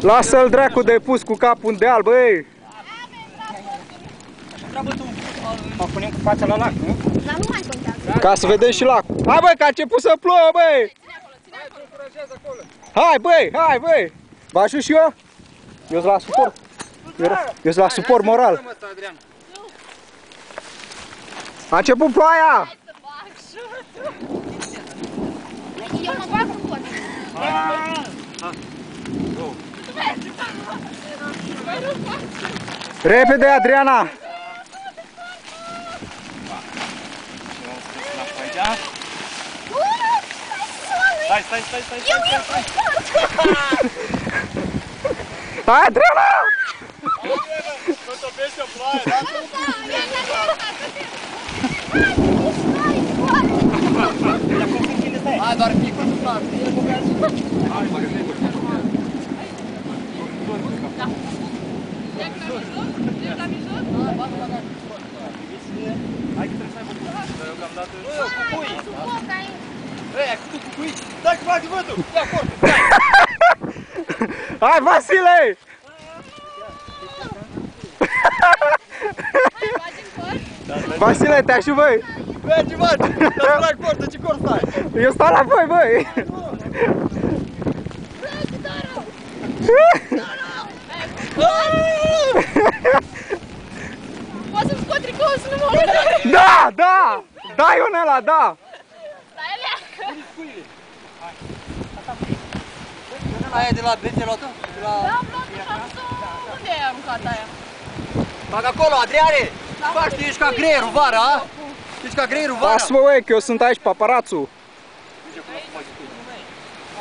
Lasă-l dracu de pus cu capul în deal, băi! Treabă tu, mă punem cu fața la lac, nu? Dar nu mai contează. Ca să vedem și lacul. Hai băi, că a început să plouă, băi! Hai băi, hai băi! Vă ajut și eu? Eu-s la suport. Eu-s la suport moral. A început ploaia! Eu mă bag cu tot. Repede, Adriana! Stai. Hai, Adriana! Nu topește în ploaie, da? Hai, doar picul în ploaie. Hai, mă gândesc. La mijloc? Hai că trebuie să aibă cucui. Deocamdată... Cucui! Sufoc aici. Ei, ai făcut cucui? Dai cu bagi vântul! Ia corpul! Hai, Vasile! Vasile, te ajut, băi! Mergi, mergi! Dar trag cortul, ce cort stai? Eu stau la voi, băi! Poți să-mi scot tricoul să nu mă urmă? Da, da! Da, Ionela, da! Stai, Elea! Aia de la bețe luat-o? Da, am luat și am să... Unde ai aruncat aia? Bag acolo, Adriane! Faci, tu ești ca greierul vara, a? Ești ca greierul vara? Lasă-mă, băi, că eu sunt aici, paparațul!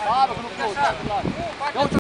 Da, bă, că nu plouă.